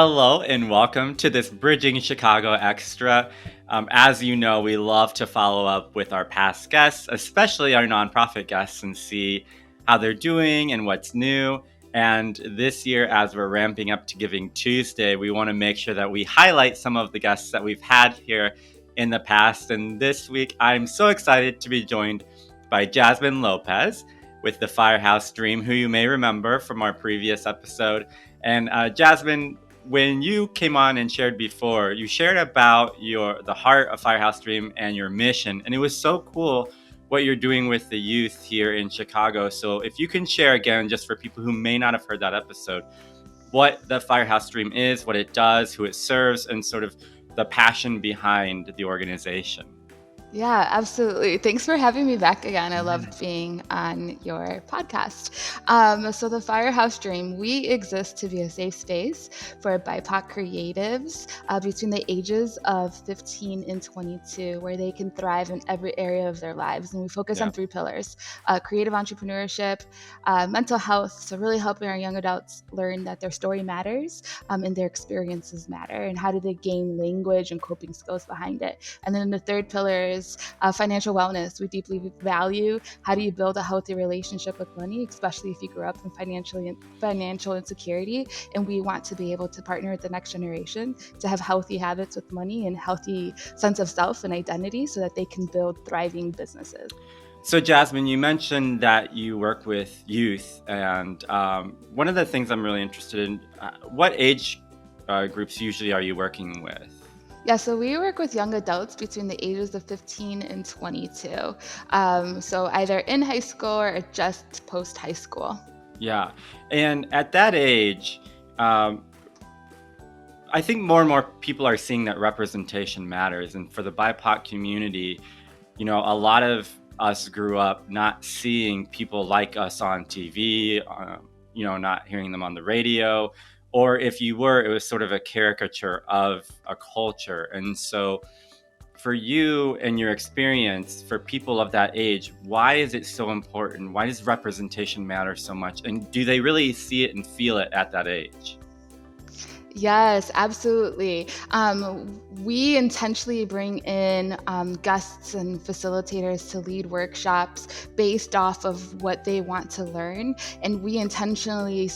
Hello and welcome to this Bridging Chicago Extra. As you know, we love to follow up with our past guests, especially our nonprofit guests, and see how they're doing and what's new. And this year, as we're ramping up to Giving Tuesday, we want to make sure that we highlight some of the guests that we've had here in the past. And this week, I'm so excited to be joined by Jasmine Lopez with the Firehouse Dream, who you may remember from our previous episode. And Jasmine, when you came on and shared before, you shared about the heart of Firehouse Dream and your mission, and it was so cool what you're doing with the youth here in Chicago. So if you can share again, just for people who may not have heard that episode, what the Firehouse Dream is, what it does, who it serves, and sort of the passion behind the organization. Yeah, absolutely. Thanks for having me back again. I loved being on your podcast. So the Firehouse Dream, we exist to be a safe space for BIPOC creatives between the ages of 15 and 22, where they can thrive in every area of their lives. And we focus on 3 pillars: creative entrepreneurship, mental health, so really helping our young adults learn that their story matters and their experiences matter, and how do they gain language and coping skills behind it. And then the third pillar is financial wellness. We deeply value how do you build a healthy relationship with money, especially if you grew up in financial insecurity. And we want to be able to partner with the next generation to have healthy habits with money and healthy sense of self and identity so that they can build thriving businesses. So Jasmine, you mentioned that you work with youth, and one of the things I'm really interested in, what age groups usually are you working with? Yeah, so we work with young adults between the ages of 15 and 22. So either in high school or just post high school. Yeah. And at that age, I think more and more people are seeing that representation matters. And for the BIPOC community, a lot of us grew up not seeing people like us on TV, not hearing them on the radio. Or if you were, it was sort of a caricature of a culture. And so for you and your experience, for people of that age, why is it so important? Why does representation matter so much? And do they really see it and feel it at that age? Yes, absolutely. We intentionally bring in guests and facilitators to lead workshops based off of what they want to learn. And we intentionally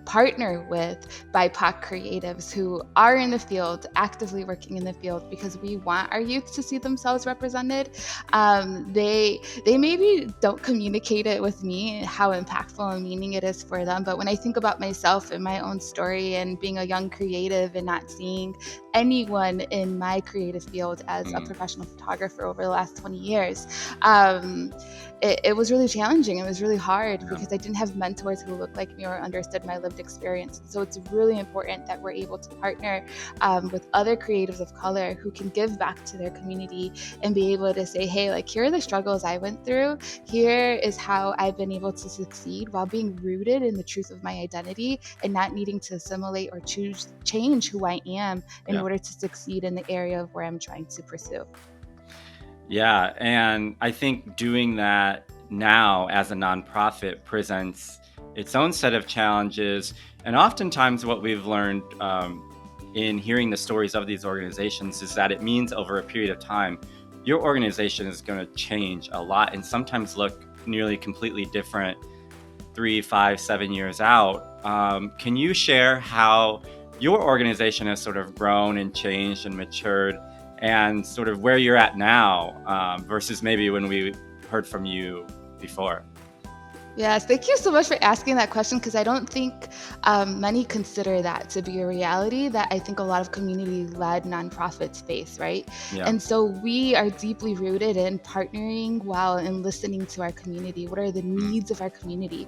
partner with BIPOC creatives who are in the field, actively working in the field, because we want our youth to see themselves represented. They maybe don't communicate it with me, how impactful and meaning it is for them. But when I think about myself and my own story and being a young creative and not seeing anyone in my creative field as a professional photographer over the last 20 years, it was really challenging. It was really hard because I didn't have mentors who looked like me or understood my lived experience. So it's really important that we're able to partner with other creatives of color who can give back to their community and be able to say, hey, like, here are the struggles I went through. Here is how I've been able to succeed while being rooted in the truth of my identity and not needing to assimilate or change who I am in order to succeed in the area of where I'm trying to pursue. Yeah, and I think doing that now as a nonprofit presents its own set of challenges. And oftentimes what we've learned in hearing the stories of these organizations is that it means over a period of time, your organization is going to change a lot and sometimes look nearly completely different 3, 5, 7 years out. Can you share how your organization has sort of grown and changed and matured, and sort of where you're at now versus maybe when we heard from you before? Yes, thank you so much for asking that question, because I don't think many consider that to be a reality that I think a lot of community-led nonprofits face, right? Yeah. And so we are deeply rooted in partnering well and listening to our community. What are the needs of our community?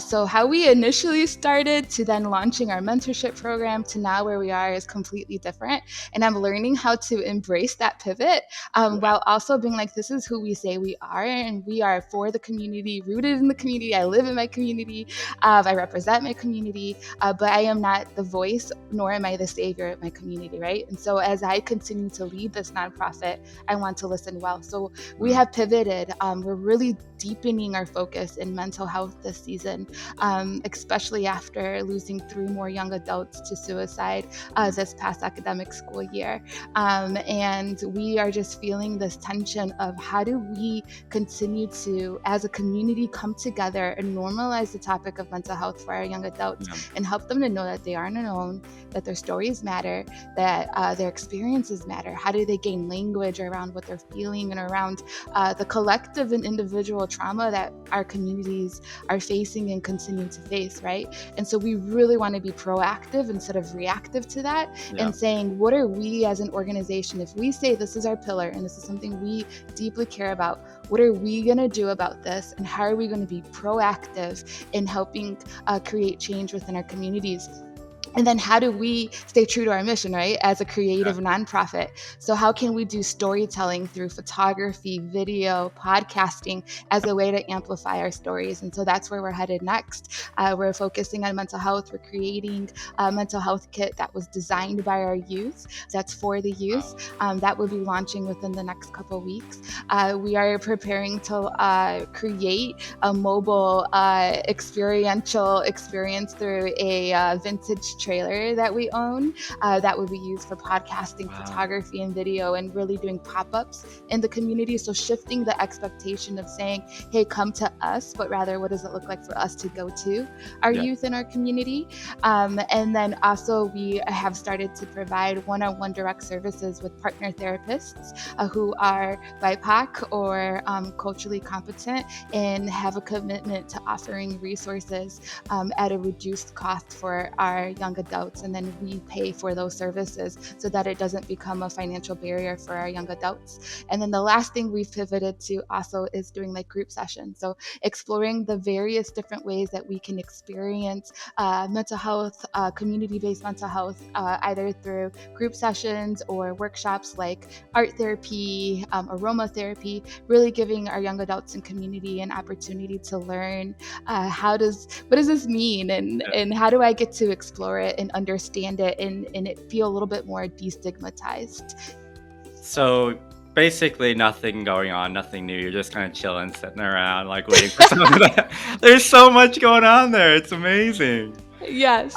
So how we initially started to then launching our mentorship program to now where we are is completely different. And I'm learning how to embrace that pivot while also being like, this is who we say we are, and we are for the community, rooted in the community, community. I live in my community. I represent my community, but I am not the voice, nor am I the savior of my community, right? And so as I continue to lead this nonprofit, I want to listen well. So we have pivoted. We're really deepening our focus in mental health this season, especially after losing 3 more young adults to suicide this past academic school year. And we are just feeling this tension of how do we continue to, as a community, come together and normalize the topic of mental health for our young adults and help them to know that they aren't alone, that their stories matter, that their experiences matter. How do they gain language around what they're feeling and around the collective and individual trauma that our communities are facing and continue to face, right? And so we really want to be proactive instead of reactive to that and saying, what are we as an organization, if we say this is our pillar and this is something we deeply care about, what are we going to do about this, and how are we going to be proactive in helping create change within our communities? And then how do we stay true to our mission, right? As a creative nonprofit. So how can we do storytelling through photography, video, podcasting as a way to amplify our stories? And so that's where we're headed next. We're focusing on mental health. We're creating a mental health kit that was designed by our youth. That's for the youth. That will be launching within the next couple of weeks. We are preparing to create a mobile experiential experience through a vintage trailer that we own that would be used for podcasting, photography, and video, and really doing pop-ups in the community. So shifting the expectation of saying, hey, come to us, but rather what does it look like for us to go to our youth in our community? And then also we have started to provide one-on-one direct services with partner therapists who are BIPOC or culturally competent and have a commitment to offering resources at a reduced cost for our young adults, and then we pay for those services so that it doesn't become a financial barrier for our young adults. And then the last thing we've pivoted to also is doing like group sessions. So exploring the various different ways that we can experience mental health, community-based mental health, either through group sessions or workshops like art therapy, aromatherapy, really giving our young adults and community an opportunity to learn what does this mean, and how do I get to explore it and understand it and it feel a little bit more destigmatized. So basically nothing going on, nothing new. You're just kind of chilling, sitting around, like waiting for some of that. There's so much going on there. It's amazing. Yes.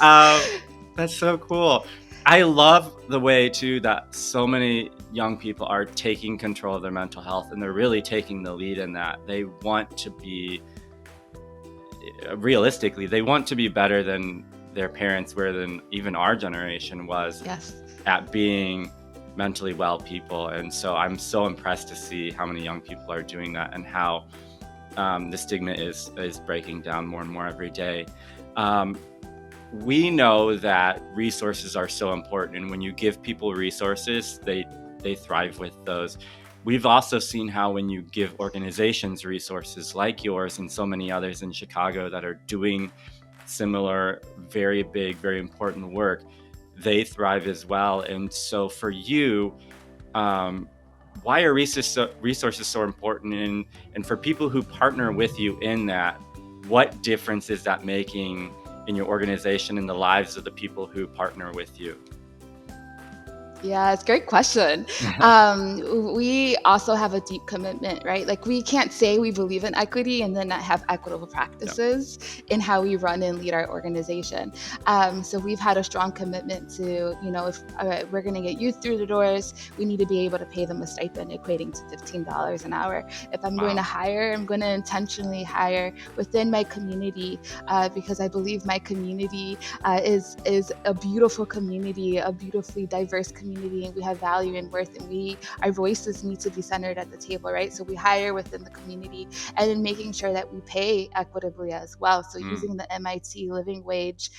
That's so cool. I love the way too that so many young people are taking control of their mental health, and they're really taking the lead in that. They want to be, realistically, they want to be better than their parents were, than even our generation was at being mentally well people. And so I'm so impressed to see how many young people are doing that, and how the stigma is breaking down more and more every day. We know that resources are so important, and when you give people resources, they thrive with those. We've also seen how when you give organizations resources like yours and so many others in Chicago that are doing similar, very big, very important work, they thrive as well. And so for you, why are resources so important? And for people who partner with you in that, what difference is that making in your organization and the lives of the people who partner with you? Yeah, it's a great question. We also have a deep commitment, right? Like we can't say we believe in equity and then not have equitable practices in how we run and lead our organization. So we've had a strong commitment to, if we're going to get youth through the doors, we need to be able to pay them a stipend equating to $15 an hour. If I'm going to hire, I'm going to intentionally hire within my community because I believe my community is a beautiful community, a beautifully diverse community, and we have value and worth, and our voices need to be centered at the table, right? So we hire within the community, and then making sure that we pay equitably as well. So using the MIT living wage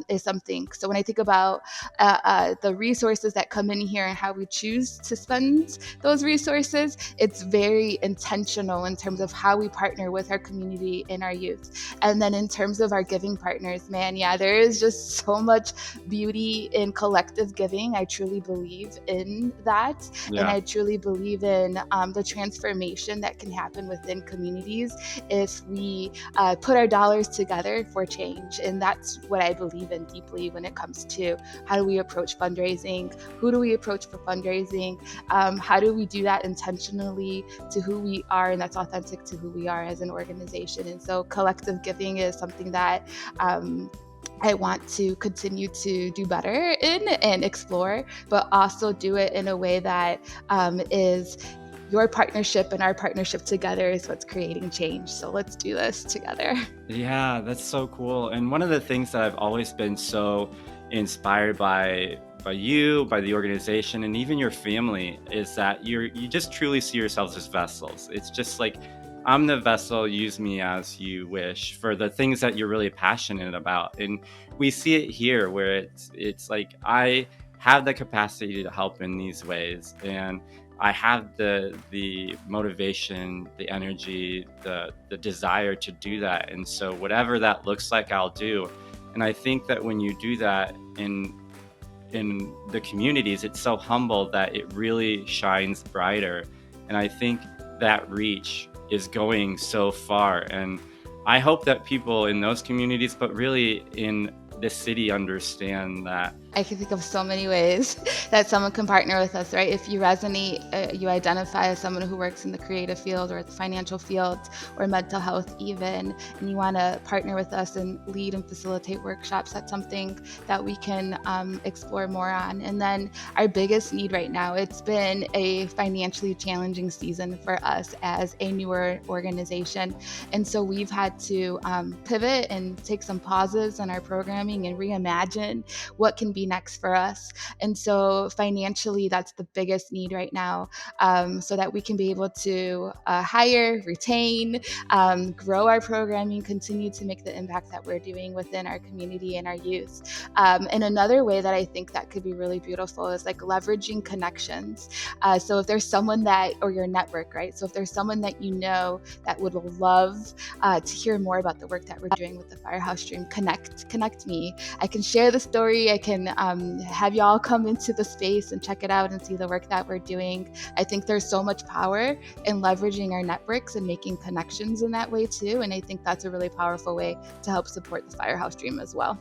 is something. So when I think about the resources that come in here and how we choose to spend those resources, it's very intentional in terms of how we partner with our community and our youth. And then in terms of our giving partners, there is just so much beauty in collective giving. I truly truly believe in that. And Yeah. I truly believe in the transformation that can happen within communities if we put our dollars together for change. And that's what I believe in deeply when it comes to how do we approach fundraising, who do we approach for fundraising, how do we do that intentionally to who we are and that's authentic to who we are as an organization. And so collective giving is something that I want to continue to do better in and explore, but also do it in a way that is your partnership and our partnership together is what's creating change. So let's do this together. Yeah, that's so cool. And one of the things that I've always been so inspired by you, by the organization, and even your family is that you just truly see yourselves as vessels. It's just like I'm the vessel, use me as you wish for the things that you're really passionate about. And we see it here where it's like I have the capacity to help in these ways, and I have the motivation, the energy, the desire to do that. And so whatever that looks like, I'll do. And I think that when you do that in the communities, it's so humble that it really shines brighter. And I think that reach is going so far. And I hope that people in those communities, but really in the city, understand that. I can think of so many ways that someone can partner with us, right? If you resonate, you identify as someone who works in the creative field or the financial field or mental health even, and you want to partner with us and lead and facilitate workshops, that's something that we can explore more on. And then our biggest need right now, it's been a financially challenging season for us as a newer organization. And so we've had to pivot and take some pauses in our programming and reimagine what can be next for us. And so financially, that's the biggest need right now, so that we can be able to hire, retain, grow our programming, continue to make the impact that we're doing within our community and our youth. And another way that I think that could be really beautiful is like leveraging connections. So if there's someone that, or your network, right? So if there's someone that you know that would love to hear more about the work that we're doing with the Firehouse Stream, connect me. I can share the story. I can have y'all come into the space and check it out and see the work that we're doing. I think there's so much power in leveraging our networks and making connections in that way too. And I think that's a really powerful way to help support the Firehouse Dream as well.